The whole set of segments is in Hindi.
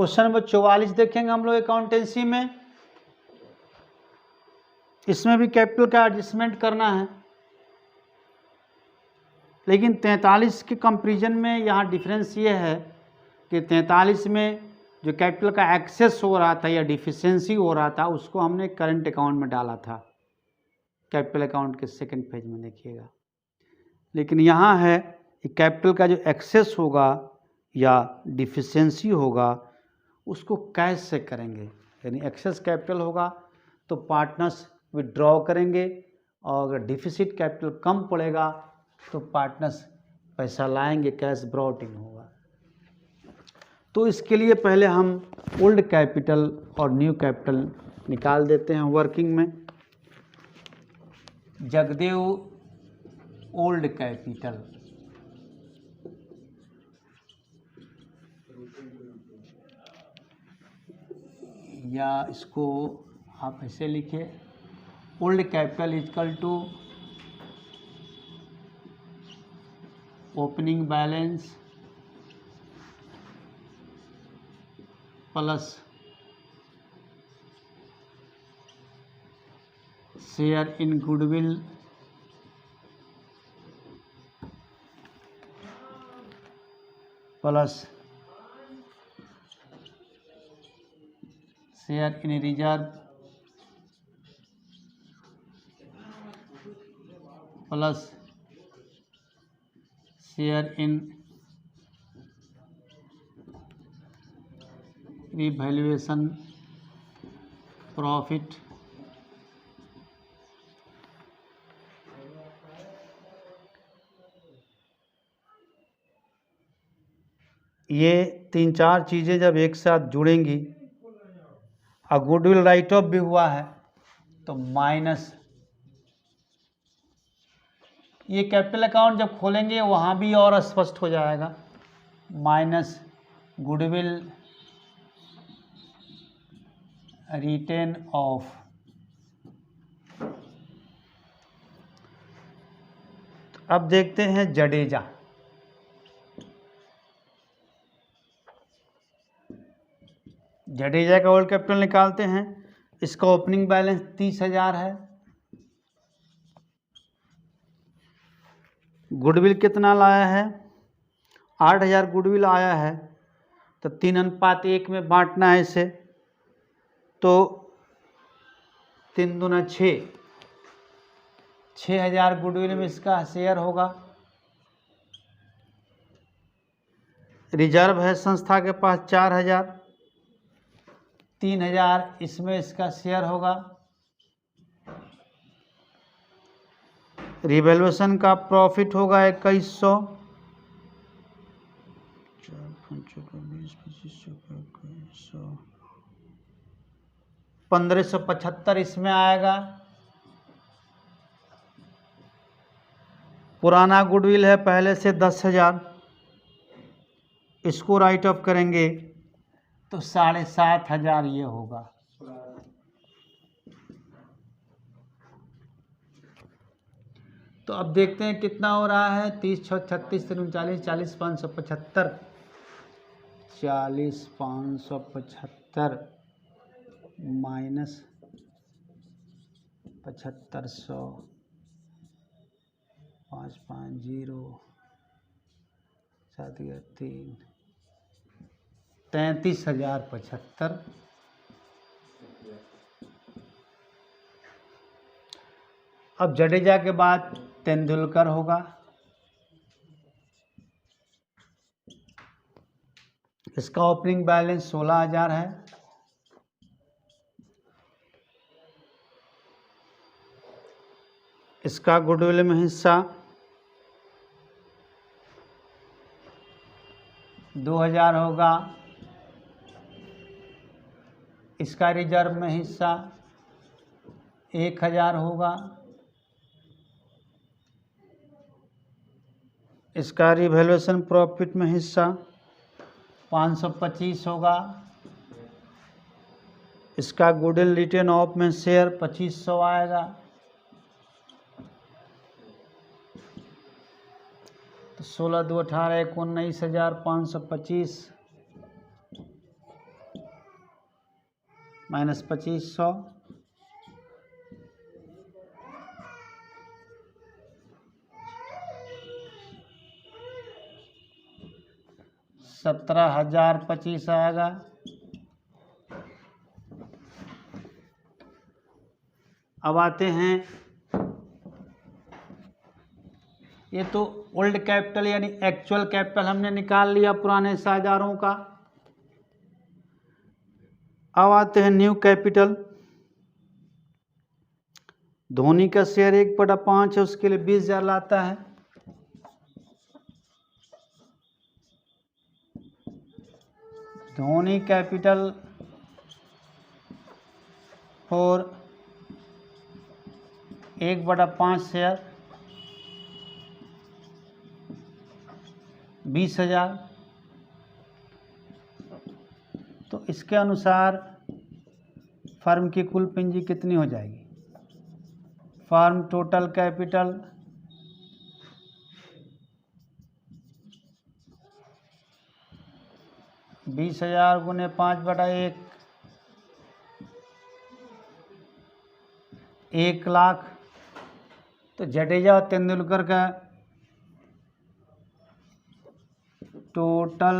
क्वेश्चन नंबर 44 देखेंगे हम लोग अकाउंटेंसी में। इसमें भी कैपिटल का एडजस्टमेंट करना है, लेकिन 43 के कंपैरिजन में यहाँ डिफरेंस ये है कि 43 में जो कैपिटल का एक्सेस हो रहा था या डिफिशिएंसी हो रहा था उसको हमने करंट अकाउंट में डाला था, कैपिटल अकाउंट के सेकंड पेज में देखिएगा। लेकिन यहाँ है कि कैपिटल का जो एक्सेस होगा या डिफिशिएंसी होगा उसको कैश से करेंगे, यानी एक्सेस कैपिटल होगा तो पार्टनर्स विड्रॉ करेंगे, और अगर डिफिसिट कैपिटल कम पड़ेगा तो पार्टनर्स पैसा लाएंगे, कैश ब्रॉट इन होगा। तो इसके लिए पहले हम ओल्ड कैपिटल और न्यू कैपिटल निकाल देते हैं वर्किंग में। जगदेव ओल्ड कैपिटल, या इसको आप ऐसे लिखिए, old capital equal to opening balance plus share in goodwill plus share in reserve plus share in revaluation profit ये 3-4 चीज़ें जब एक साथ जुड़ेंगी, और गुडविल राइट ऑफ भी हुआ है तो माइनस, ये कैपिटल अकाउंट जब खोलेंगे वहाँ भी और स्पष्ट हो जाएगा, माइनस गुडविल रिटेन ऑफ। अब देखते हैं जडेजा। जडेजा का ओल्ड कैपिटल निकालते हैं। इसका ओपनिंग बैलेंस 30,000 है। गुडविल कितना लाया है? 8,000 गुडविल आया है, तो 3:1 में बांटना है इसे, तो 3 दूना 6, 6,000 गुडविल में इसका शेयर होगा। रिजर्व है संस्था के पास 4,000, 3,000 इसमें इसका शेयर होगा। रिवैल्यूएशन का प्रॉफिट होगा 2,100, 1,575 इसमें आएगा। पुराना गुडविल है पहले से 10,000, इसको राइट ऑफ करेंगे तो 7,500 ये होगा। तो अब देखते हैं कितना हो रहा है। 30, 36, 39, 40, 575, 40, 575 माइनस 7,500, 550, 7,3, 33,075। अब जडेजा के बाद तेंदुलकर होगा। इसका ओपनिंग बैलेंस 16,000 है। इसका गुडविल में हिस्सा 2,000 होगा। इसका रिजर्व में हिस्सा 1,000 होगा। इसका रिवैल्यूएशन प्रॉफिट में हिस्सा 525 होगा। इसका गुडविल रिटेन ऑफ में शेयर 2,500 आएगा। तो 16, 2, 18, 19,525 माइनस 2500, $17,025 आएगा। अब आते हैं, ये तो ओल्ड कैपिटल यानी एक्चुअल कैपिटल हमने निकाल लिया पुराने साझेदारों का। अब आते हैं न्यू कैपिटल। धोनी का शेयर 1/5 है, उसके लिए 20,000 लाता है। Dhoni capital for 1/5 share 20,000। तो इसके अनुसार फर्म की कुल पूंजी कितनी हो जाएगी? फर्म टोटल कैपिटल 20,000 गुने 5/1, 1,00,000। तो जडेजा और तेंदुलकर का total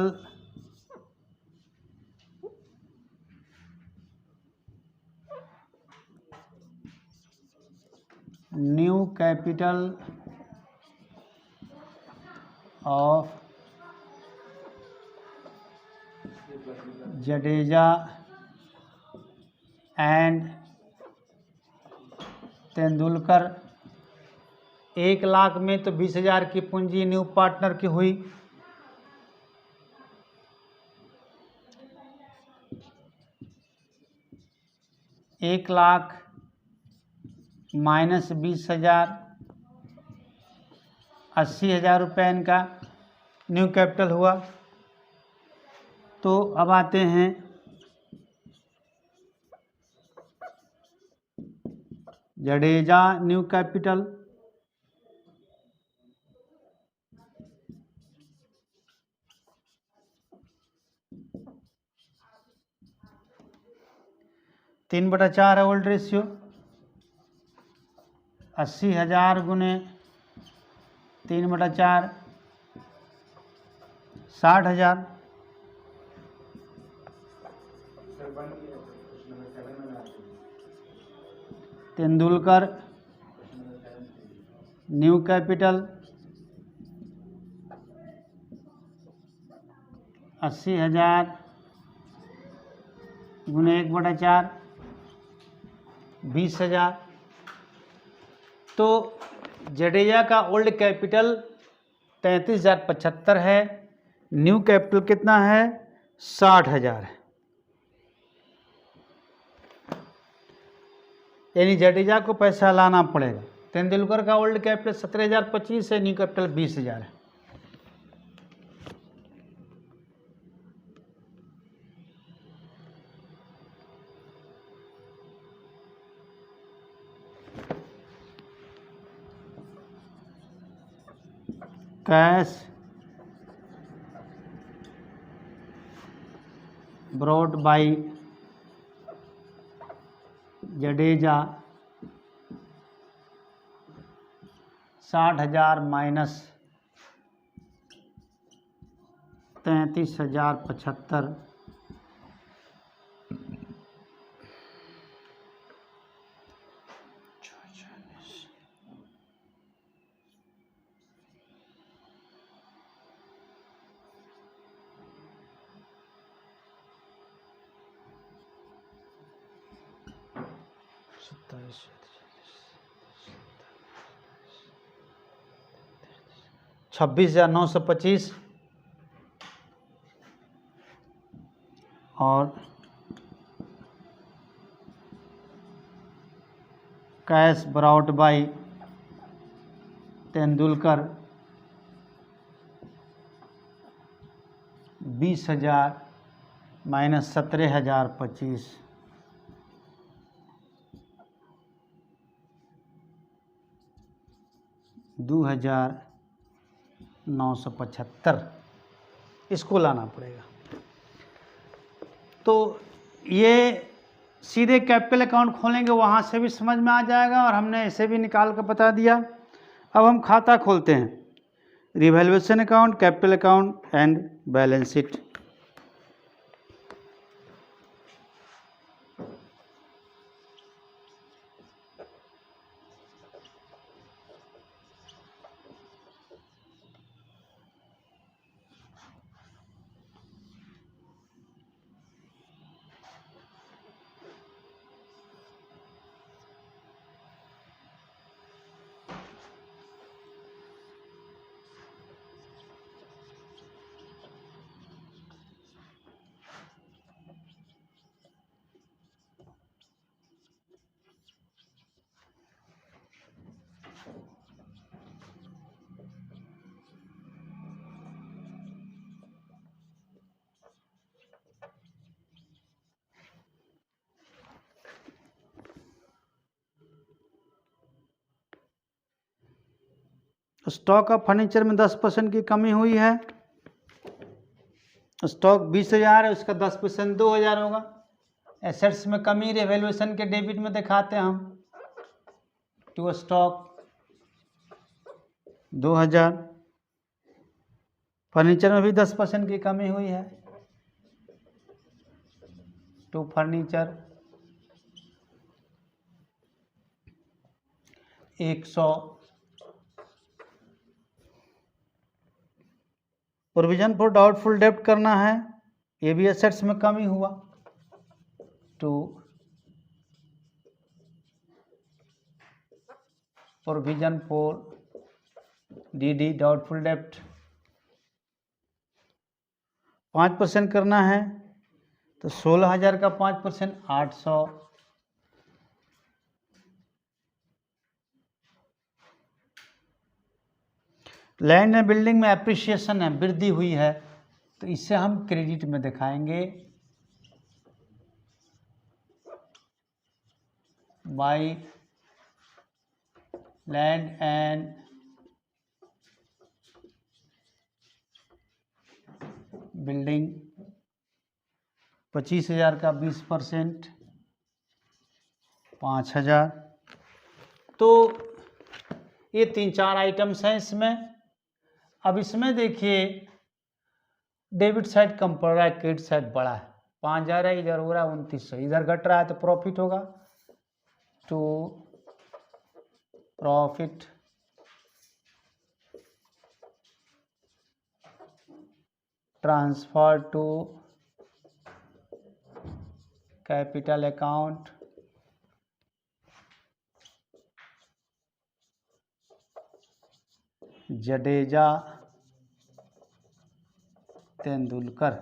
new capital of Jadeja and Tendulkar 1,00,000 में तो 20,000 की पूंजी न्यू पार्टनर की हुई। $1,00,000 माइनस 20,000, 80,000 रुपये इनका न्यू कैपिटल हुआ। तो अब आते हैं जडेजा न्यू कैपिटल, तीन बटा चार है ओल्ड रेशियो। 80,000 गुने 3/4 60,000। तेंदुलकर न्यू कैपिटल 80,000 गुने 1/4 20,000। तो जडेजा का ओल्ड कैपिटल 33,075 है, न्यू कैपिटल कितना है? 60,000 है। यानी जडेजा को पैसा लाना पड़ेगा। तेंदुलकर का ओल्ड कैपिटल 17,025 है, न्यू कैपिटल 20,000 है। Cash brought by Jadeja 60,000 minus 33,075 26,925 और cash brought by Tendulkar 20,000 minus 17,025 2,975 इसको लाना पड़ेगा। तो ये सीधे कैपिटल अकाउंट खोलेंगे, वहाँ से भी समझ में आ जाएगा और हमने ऐसे भी निकाल कर बता दिया। अब हम खाता खोलते हैं, revaluation account, capital account and balance sheet. Stock of furniture में 10% की कमी हुई है। स्टॉक 20,000 है, उसका 10% 2,000 होगा। एसेट्स में कमी रिवैल्यूएशन के डेबिट में दिखाते हैं हम, टू स्टॉक 2,000। फर्नीचर में भी 10% की कमी हुई है, to furniture 100। Provision for doubtful डेब्ट करना है, ये भी एसेट्स में कमी हुआ, to provision for DD doubtful डेब्ट। 5% करना है तो 16,000 का 5% 800। लैंड एंड बिल्डिंग में एप्रिसिएशन है, वृद्धि हुई है, तो इससे हम क्रेडिट में दिखाएंगे, बाय लैंड एंड बिल्डिंग 25,000 का 20% 5,000। तो ये 3-4 आइटम्स हैं इसमें। अब इसमें देखिए डेबिट साइड कम पड़ रहा है, क्रेडिट साइड बड़ा है, 5,000 है, इधर हो रहा है 2,900, इधर घट रहा है तो प्रॉफिट होगा, to profit transfer to capital account Jadeja Tendulkar.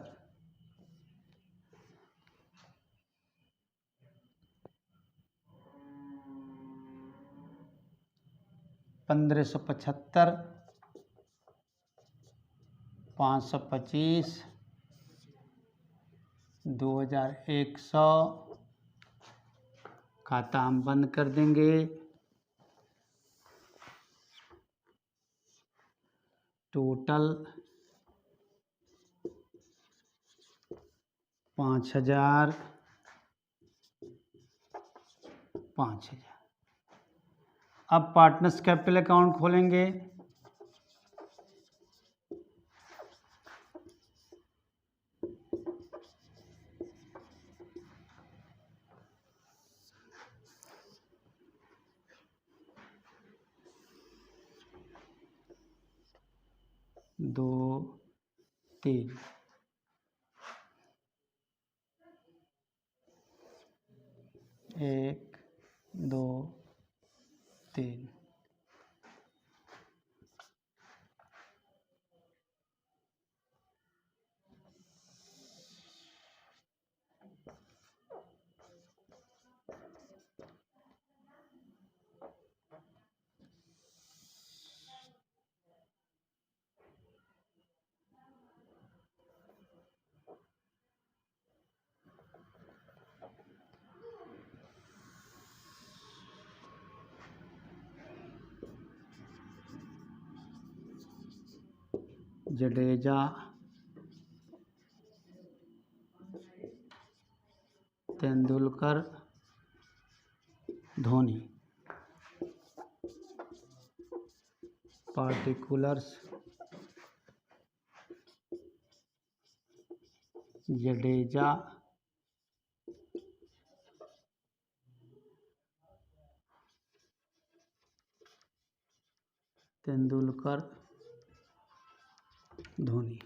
$1,575, 525, 2,100। खाता हम बंद कर देंगे। टोटल 5,000, 5,000। अब पार्टनर्स कैपिटल अकाउंट खोलेंगे, दो, 3, 1, 2, 3। जडेजा तेंदुलकर, धोनी। पार्टिकुलर्स, जडेजा, तेंदुलकर, धोनी।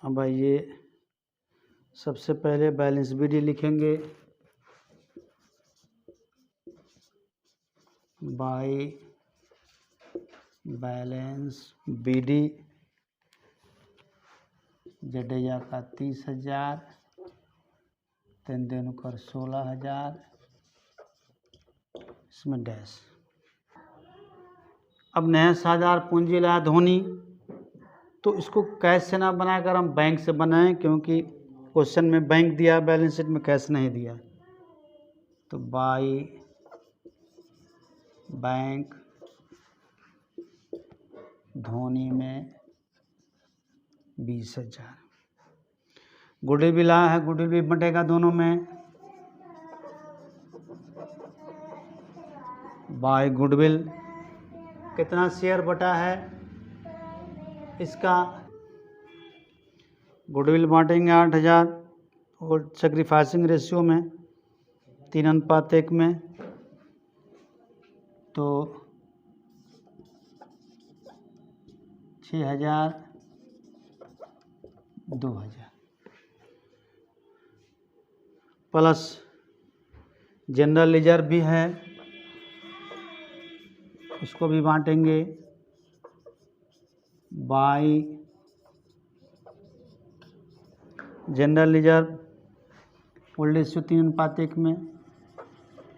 अब आइए सबसे पहले बैलेंस बीडी लिखेंगे। बाई बैलेंस बीडी, जडेजा का 30,000, तेंदुलकर 16,000, इसमें डैश। अब नया साझेदार पूंजी लाया धोनी, तो इसको कैश से ना बनाकर हम बैंक से बनाएं, क्योंकि क्वेश्चन में बैंक दिया, बैलेंस शीट में कैश नहीं दिया। तो बाई बैंक धोनी में 20,000। गुडविल भी लाया है, गुडविल भी बटेगा दोनों में। बाय गुडविल कितना शेयर बटा है इसका, गुडविल बांटेंगे 8,000 और सेक्रीफाइसिंग रेशियो में 3:1 में, तो 6,000, 2,000 प्लस जनरल रिजर्व भी है, उसको भी बांटेंगे by general reserve old ratio 3:1 में,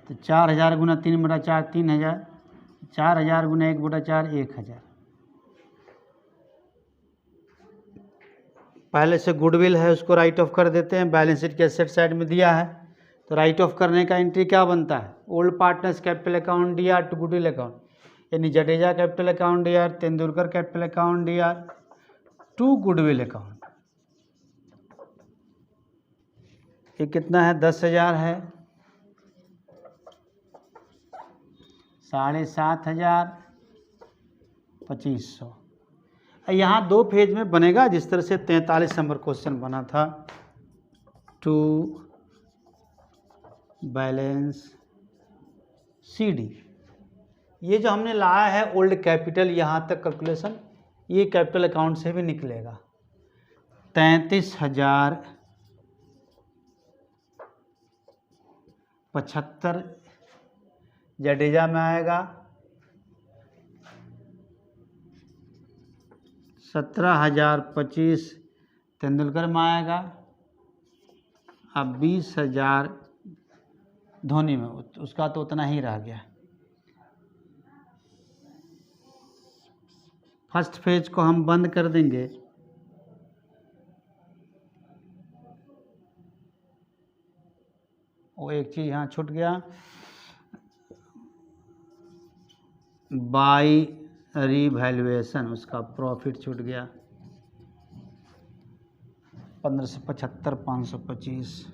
तो 4,000 गुना 3/4 3,000, 4,000 गुना 1/4 1,000। पहले से गुडविल है उसको राइट ऑफ कर देते हैं, बैलेंस शीट के एसेट साइड में दिया है, तो राइट ऑफ करने का एंट्री क्या बनता है, old partners capital account D R to goodwill account, यानी Jadeja capital account D R, Tendulkar capital account D R to goodwill account. ये कितना है, 10,000 है, 7,500, 2,500। यहाँ 2 फेज में बनेगा, जिस तरह से 43 नंबर क्वेश्चन बना था। टू बैलेंस सीडी, ये जो हमने लाया है ओल्ड कैपिटल, यहाँ तक कैलकुलेशन ये कैपिटल अकाउंट से भी निकलेगा। 33,075 जडेजा में आएगा, 17,025 तेंदुलकर में आएगा, अब 20,000 धोनी में, उसका तो उतना ही रह गया। फर्स्ट फेज को हम बंद कर देंगे, वो एक चीज़ यहाँ छूट गया, बाई रीवैल्यूएशन उसका प्रॉफिट छूट गया, 1575 525।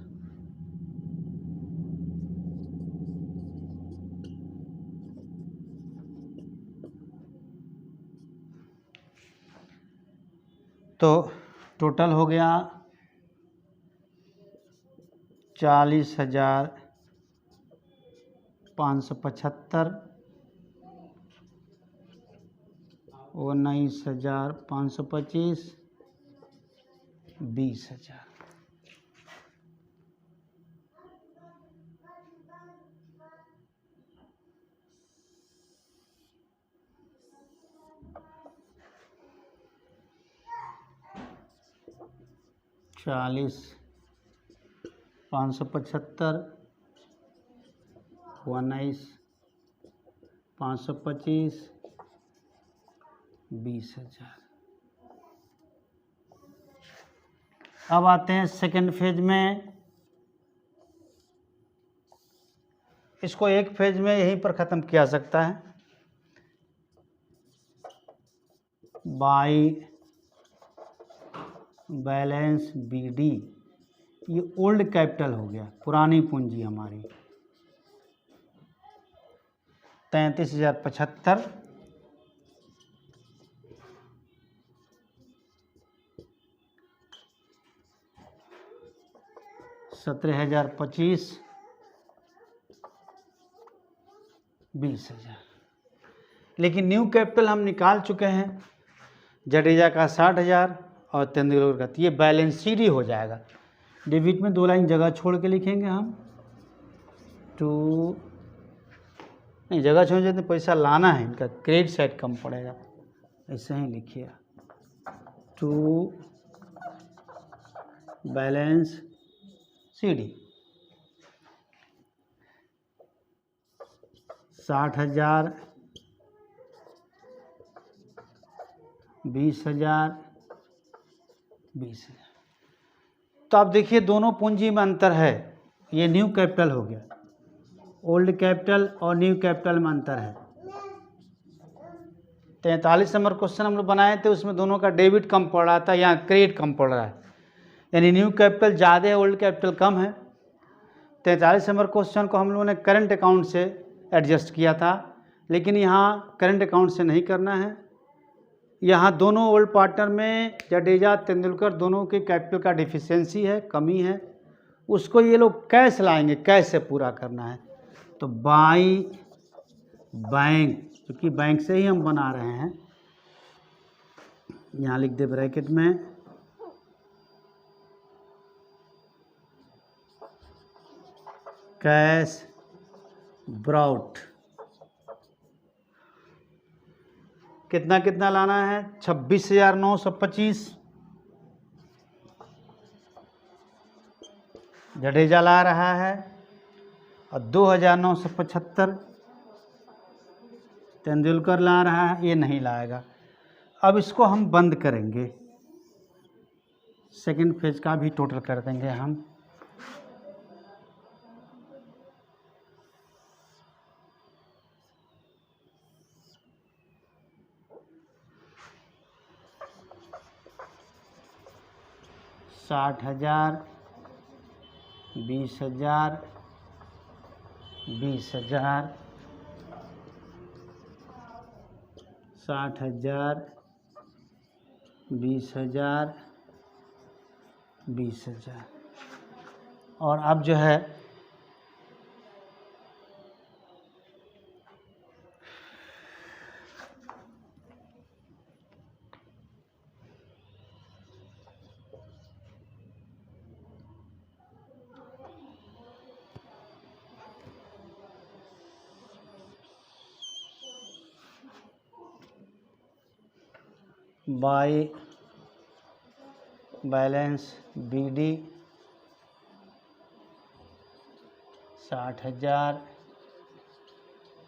तो टोटल हो गया 40,575, 19,525, 20,000। चालीस 575, 19,525, 20,000। अब आते हैं सेकेंड फेज में। इसको एक फेज में यहीं पर ख़त्म किया जा सकता है बाई बैलेंस BD। ये ओल्ड कैपिटल हो गया, पुरानी पूंजी हमारी 33,075, $17,025, 20,000। लेकिन न्यू कैपिटल हम निकाल चुके हैं, जडेजा का 60,000 और तेंदुलकर का, तो ये बैलेंस CD हो जाएगा। डेबिट में 2 लाइन जगह छोड़ के लिखेंगे हम, नहीं जगह छोड़ देते, पैसा लाना है इनका, क्रेडिट साइड कम पड़ेगा, ऐसे ही लिखिए टू बैलेंस CD। 60,000, 20,000, 20,000। तो आप देखिए दोनों पूंजी में अंतर है, ये न्यू कैपिटल हो गया, ओल्ड कैपिटल और न्यू कैपिटल में अंतर है। 43 नंबर क्वेश्चन हम लोग बनाए थे, उसमें दोनों का डेबिट कम पड़ रहा था, यहाँ क्रेडिट कम पड़ रहा है, यानी न्यू कैपिटल ज़्यादा है, ओल्ड कैपिटल कम है। 43 नंबर क्वेश्चन को हम लोगों ने करंट अकाउंट से एडजस्ट किया था, लेकिन यहाँ करंट अकाउंट से नहीं करना है। यहाँ दोनों ओल्ड पार्टनर में जडेजा तेंदुलकर दोनों के कैपिटल का डिफिशियंसी है, कमी है, उसको ये लोग कैश लाएंगे, कैश से पूरा करना है। तो बाई बैंक, क्योंकि बैंक से ही हम बना रहे हैं, यहाँ लिख दे ब्रैकेट में कैश ब्राउट। कितना कितना लाना है, 26,925 जडेजा ला रहा है और 2,975 तेंदुलकर ला रहा है, ये नहीं लाएगा। अब इसको हम बंद करेंगे, सेकंड फेज का भी टोटल कर देंगे हम। $60,000, 20,000, 20,000, 60,000, 20,000, 20,000। और अब जो है बाई बैलेंस BD 60,000,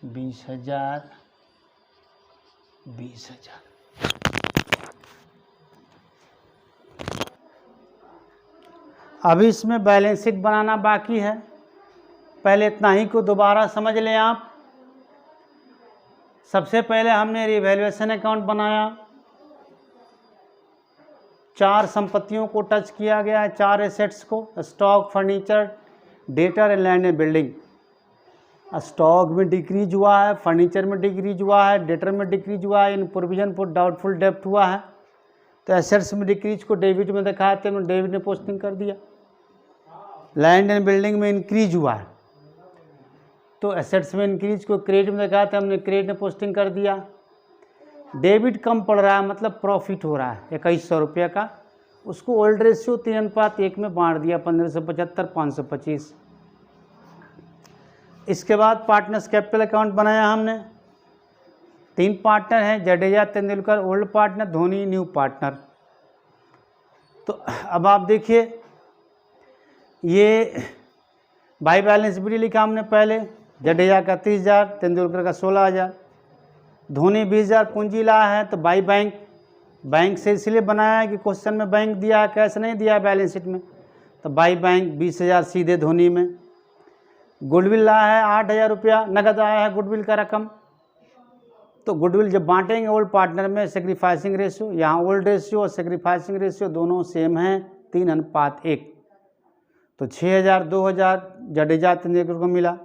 20,000, 20,000। अभी इसमें बैलेंस शीट बनाना बाकी है, पहले इतना ही को दोबारा समझ लें आप। सबसे पहले हमने रिवैल्यूएशन अकाउंट बनाया, 4 संपत्तियों को टच किया गया है, 4 एसेट्स को, stock, furniture, debtor and land and building. Stock में डिक्रीज हुआ है, फर्नीचर में डिक्रीज हुआ है, डेटर में डिक्रीज हुआ है, इन प्रोविजन फॉर डाउटफुल डेब्ट हुआ है। तो एसेट्स में डिक्रीज को डेबिट में दिखाया थे, हमने डेबिट ने पोस्टिंग कर दिया। लैंड एंड बिल्डिंग में इंक्रीज हुआ है, तो एसेट्स में इंक्रीज को क्रेडिट में दिखाया था, हमने क्रेडिट ने पोस्टिंग कर दिया। डेबिट कम पड़ रहा है, मतलब प्रॉफिट हो रहा है 2,100 रुपये का, उसको ओल्ड रेशियो 3:1 में बांट दिया, 1,575, 525। इसके बाद पार्टनर्स कैपिटल अकाउंट बनाया हमने, 3 पार्टनर हैं, Jadeja Tendulkar old partner, Dhoni new partner. तो अब आप देखिए, ये बाई बैलेंस BD लिखा हमने पहले, जडेजा का 30,000, तेंदुलकर का 16,000, धोनी 20,000 पूंजी लाया है, तो बाई बैंक बैंक से इसलिए बनाया है कि क्वेश्चन में बैंक दिया है, कैश नहीं दिया है बैलेंस शीट में, तो बाई बैंक 20,000 सीधे धोनी में। गुडविल लाया है 8,000 रुपया, नगद आया है गुडविल का रकम। तो गुडविल जब बांटेंगे ओल्ड पार्टनर में, सेक्रीफाइसिंग रेशियो, यहाँ ओल्ड रेशियो और सेक्रीफाइसिंग रेशियो दोनों सेम हैं 3:1। तो 6,000 2,000 जडेजा तेंदुलकर को मिला।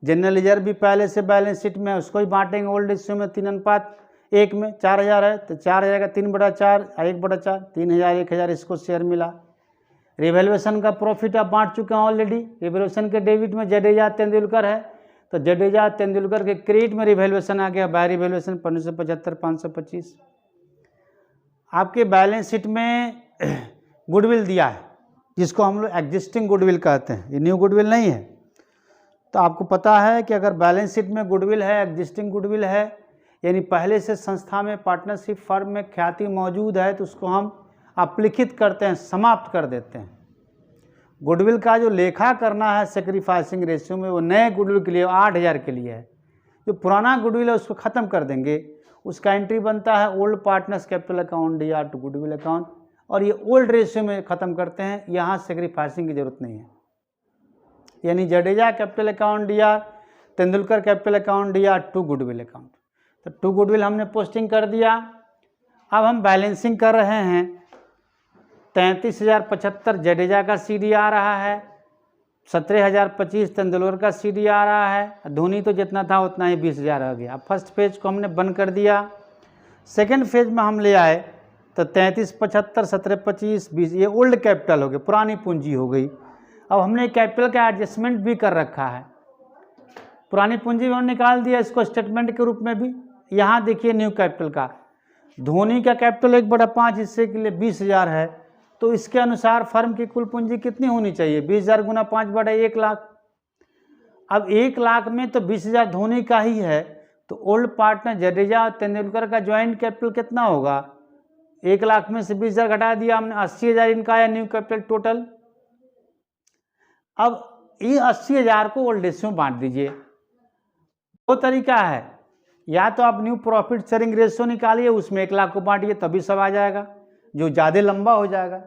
जनरल रिजर्व भी पहले से बैलेंस शीट में, उसको ही बांटेंगे ओल्ड रेशियो में 3:1 में। 4,000 है तो 4,000 का 3/4 1/4, 3,000 1,000 इसको शेयर मिला। रिवैल्यूएशन का प्रॉफिट आप बांट चुके हैं ऑलरेडी। रिवैल्यूएशन के डेबिट में जडेजा तेंदुलकर है, तो जडेजा तेंदुलकर के क्रेडिट में रिवैल्यूएशन आ गया, बाय रिवैल्यूएशन 575 525। आपके बैलेंस शीट में गुडविल दिया है, जिसको हम लोग एग्जिस्टिंग गुडविल कहते हैं, ये न्यू गुडविल नहीं है। तो आपको पता है कि अगर बैलेंस शीट में गुडविल है, एग्जिस्टिंग गुडविल है, यानी पहले से संस्था में, पार्टनरशिप फर्म में ख्याति मौजूद है, तो उसको हम अपलिखित करते हैं, समाप्त कर देते हैं। गुडविल का जो लेखा करना है सेक्रीफाइसिंग रेशियो में, वो नए गुडविल के लिए 8,000 के लिए है। जो पुराना गुडविल है उसको ख़त्म कर देंगे, उसका एंट्री बनता है old partners capital account DR to goodwill account, और ये ओल्ड रेशियो में ख़त्म करते हैं, यहाँ सेक्रीफाइसिंग की ज़रूरत नहीं है। यानी Jadeja capital account DR, Tendulkar capital account DR to goodwill account. तो टू गुडविल हमने पोस्टिंग कर दिया। अब हम बैलेंसिंग कर रहे हैं। 33,075 जडेजा का सीडी आ रहा है, 17,025 तेंदुलकर का सीडी आ रहा है। धोनी तो जितना था उतना ही 20,000 आ गया। अब फर्स्ट फेज को हमने बंद कर दिया। सेकंड फेज में हम ले आए तो 33, 75, 17, 25, 20 ये ओल्ड कैपिटल हो गए, पुरानी पूंजी हो गई। अब हमने कैपिटल का एडजस्टमेंट भी कर रखा है, पुरानी पूंजी में निकाल दिया इसको स्टेटमेंट के रूप में भी। यहाँ देखिए न्यू कैपिटल का, धोनी का कैपिटल 1/5 हिस्से के लिए 20,000 है, तो इसके अनुसार फर्म की कुल पूंजी कितनी होनी चाहिए? 20,000 गुना 5/1 लाख। अब 1 लाख में तो 20,000 धोनी का ही है, तो ओल्ड पार्टनर जडेजा और तेंदुलकर का ज्वाइंट कैपिटल कितना होगा? 1 लाख में से 20,000 घटा दिया हमने, 80,000 इनका है न्यू कैपिटल टोटल। अब ये 80,000 को ओल्ड रेशियो में बांट दीजिए। दो तरीका है, या तो आप न्यू प्रॉफिट शेयरिंग रेशियो निकालिए, उसमें 1 लाख को बांटिए, तभी सब आ जाएगा, जो ज़्यादा लंबा हो जाएगा।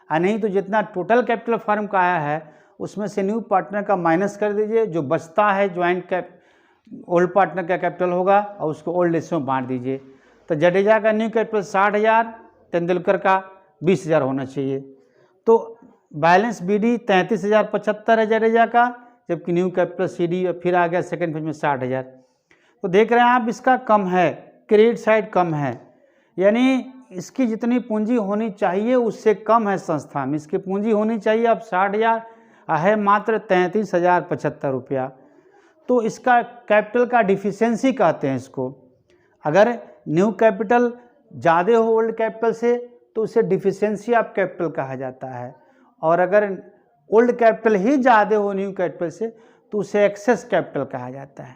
और नहीं तो जितना टोटल कैपिटल फर्म का आया है उसमें से न्यू पार्टनर का माइनस कर दीजिए, जो बचता है ज्वाइंट कैप ओल्ड पार्टनर का कैपिटल होगा, और उसको ओल्ड रेशियो में बांट दीजिए। तो जडेजा का न्यू कैपिटल 60,000, तेंदुलकर का 20,000 होना चाहिए। तो बैलेंस बीडी 33,075 है जडेजा का, जबकि न्यू कैपिटल सीडी फिर आ गया सेकंड फेज में 60,000। तो देख रहे हैं आप, इसका कम है, क्रेडिट साइड कम है, यानी इसकी जितनी पूंजी होनी चाहिए उससे कम है संस्था में। इसकी पूंजी होनी चाहिए अब 60,000 है, मात्र 33,075 रुपया। तो इसका कैपिटल का डिफिशियंसी कहते हैं इसको। अगर न्यू कैपिटल ज़्यादा हो ओल्ड कैपिटल से तो उसे डिफिशियंसी ऑफ कैपिटल कहा जाता है, और अगर ओल्ड कैपिटल ही ज़्यादा हो न्यू कैपिटल से तो उसे एक्सेस कैपिटल कहा जाता है।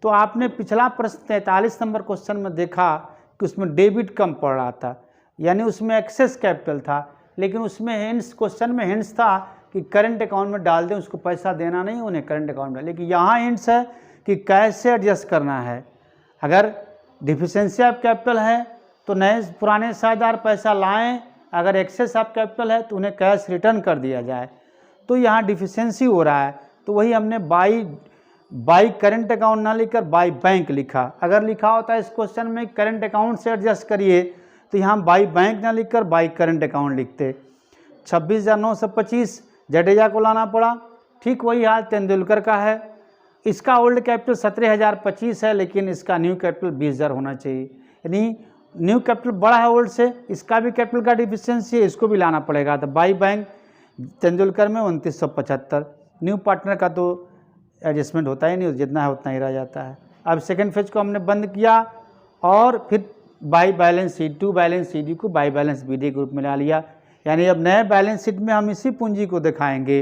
तो आपने पिछला प्रश्न 43 नंबर क्वेश्चन में देखा कि उसमें डेबिट कम पड़ रहा था, यानी उसमें एक्सेस कैपिटल था, लेकिन उसमें हिंट्स, क्वेश्चन में हिंट्स था कि करंट अकाउंट में डाल दें, उसको पैसा देना नहीं उन्हें करंट अकाउंट में। लेकिन यहाँ हिंट्स है कि कैसे एडजस्ट करना है। अगर डिफिशियंसी ऑफ कैपिटल है तो नए पुराने साझेदार पैसा लाएं, अगर एक्सेस ऑफ कैपिटल है तो उन्हें कैश रिटर्न कर दिया जाए। तो यहाँ डिफिशियंसी हो रहा है, तो वही हमने बाई करंट अकाउंट ना लिखकर बाई बैंक लिखा। अगर लिखा होता है इस क्वेश्चन में करंट अकाउंट से एडजस्ट करिए, तो यहाँ बाई बैंक ना लिखकर बाई करंट अकाउंट लिखते। 26,925 जडेजा को लाना पड़ा। ठीक वही हाल तेंदुलकर का है, इसका ओल्ड कैपिटल 17,025 है, लेकिन इसका न्यू कैपिटल 20,000 होना चाहिए। यानी न्यू कैपिटल बड़ा है ओल्ड से, इसका भी कैपिटल का डिफिशियंसी है, इसको भी लाना पड़ेगा। तो बाई बैंक तेंदुलकर में 2975, न्यू पार्टनर का तो एडजस्टमेंट होता ही नहीं, जितना है उतना ही रह जाता है। अब सेकंड फेज को हमने बंद किया और फिर by balance sheet to balance CD को बाई बैलेंस बीडी के रूप में ला लिया। यानी अब नए बैलेंस शीट में हम इसी पूंजी को दिखाएंगे,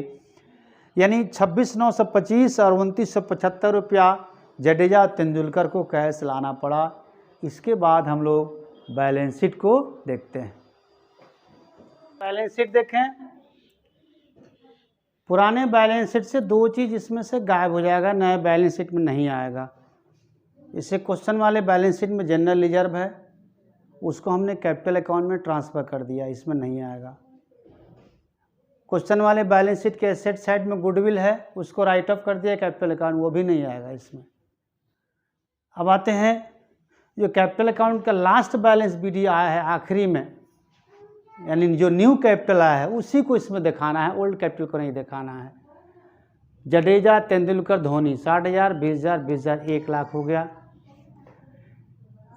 यानी 26,925 और 2975 रुपया जडेजा और तेंदुलकर को कैश लाना पड़ा। इसके बाद हम लोग बैलेंस शीट को देखते हैं। बैलेंस शीट देखें, पुराने बैलेंस शीट से दो चीज़ इसमें से गायब हो जाएगा, नए बैलेंस शीट में नहीं आएगा। इसे क्वेश्चन वाले बैलेंस शीट में जनरल रिजर्व है उसको हमने कैपिटल अकाउंट में ट्रांसफ़र कर दिया, इसमें नहीं आएगा। क्वेश्चन वाले बैलेंस शीट के एसेट साइड में गुडविल है, उसको राइट ऑफ कर दिया कैपिटल अकाउंट, वो भी नहीं आएगा इसमें। अब आते हैं जो कैपिटल अकाउंट का लास्ट बैलेंस BD आया है आखिरी में, यानी जो न्यू कैपिटल आया है उसी को इसमें दिखाना है, ओल्ड कैपिटल को नहीं दिखाना है। जडेजा, तेंदुलकर, धोनी 60,000, 20,000, 20,000, 1 लाख हो गया।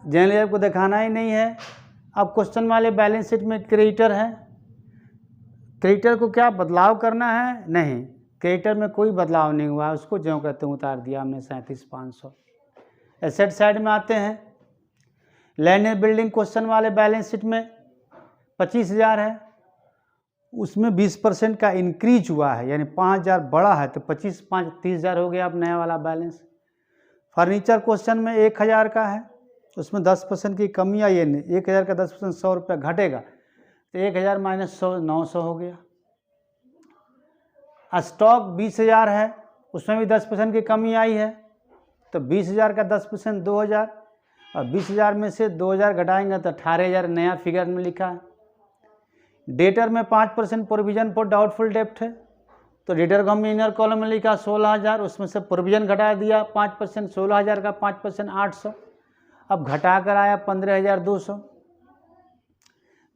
जनरल को दिखाना ही नहीं है। अब क्वेश्चन वाले बैलेंस शीट में क्रेडिटर है, क्रेडिटर को क्या बदलाव करना है? नहीं, क्रेडिटर में कोई बदलाव नहीं हुआ, उसको जो कहते हैं उतार दिया हमने 37,500। एसेट साइड में आते हैं, लैंड एंड बिल्डिंग क्वेश्चन वाले बैलेंस शीट में 25,000 है, उसमें 20% का इंक्रीज हुआ है, यानी 5,000 बड़ा है तो 25, 5, 30,000 हो गया अब नया वाला बैलेंस। फर्नीचर क्वेश्चन में 1,000 का है, उसमें 10% की कमी आई है, 1,000 का 10% 100 रुपया घटेगा तो 1,000 माइनस 100 900 हो गया। स्टॉक 20,000 है, उसमें भी 10% की कमी आई है तो 20,000 का 10% 2,000, और 20,000 में से 2,000 घटाएंगे तो 18,000 नया फिगर में लिखा है। डेटर में 5% प्रोविजन फॉर डाउटफुल डेप्ट है, तो डेटर को हमने इनर कॉलम में लिखा 16,000, उसमें से प्रोविजन घटा दिया 5%, 16,000 का 5% 800, अब घटा कर आया 15,200।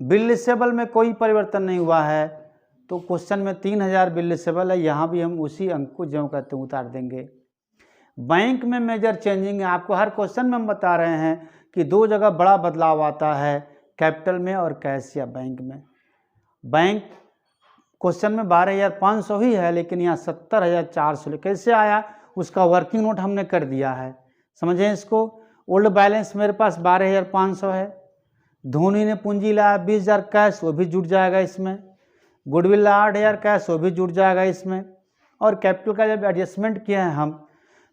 बिल रिसेबल में कोई परिवर्तन नहीं हुआ है, तो क्वेश्चन में 3,000 बिल रिसेबल है, यहाँ भी हम उसी अंक को जो कहते हैं उतार देंगे। बैंक में मेजर चेंजिंग है, आपको हर क्वेश्चन में हम बता रहे हैं कि 2 जगह बड़ा बदलाव आता है, कैपिटल में और कैश या बैंक में। बैंक क्वेश्चन में 12,500 ही है, लेकिन यहाँ 70,400 कैसे आया, उसका वर्किंग नोट हमने कर दिया है, समझें इसको। ओल्ड बैलेंस मेरे पास 12,500 है, धोनी ने पूंजी लाया 20,000 कैश, वो भी जुट जाएगा इसमें। गुडविल लाया 8,000 कैश, वो भी जुट जाएगा इसमें। और कैपिटल का जब एडजस्टमेंट किया है हम,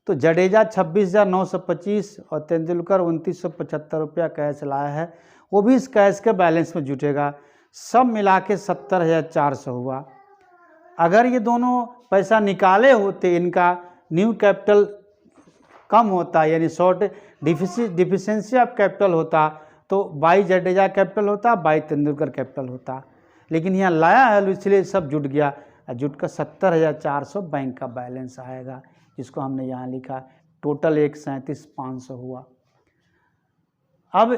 तो जडेजा 26,925 और तेंदुलकर 2,975 रुपया कैश लाया है, वो भी इस कैश के बैलेंस में जुटेगा। सब मिला के 70,400 हुआ। अगर ये दोनों पैसा निकाले होते, इनका न्यू कैपिटल कम होता, यानी शॉर्ट डिफिशिएंसी ऑफ कैपिटल होता, तो बाई जडेजा कैपिटल होता, बाई तेंदुलकर कैपिटल होता, लेकिन यहाँ लाया है इसलिए सब जुट गया, जुट कर 70,400 बैंक का बैलेंस आएगा, जिसको हमने यहाँ लिखा। टोटल 1,37,500 हुआ। अब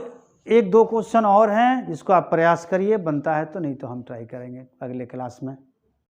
1-2 क्वेश्चन और हैं, जिसको आप प्रयास करिए, बनता है तो, नहीं तो हम ट्राई करेंगे अगले क्लास में।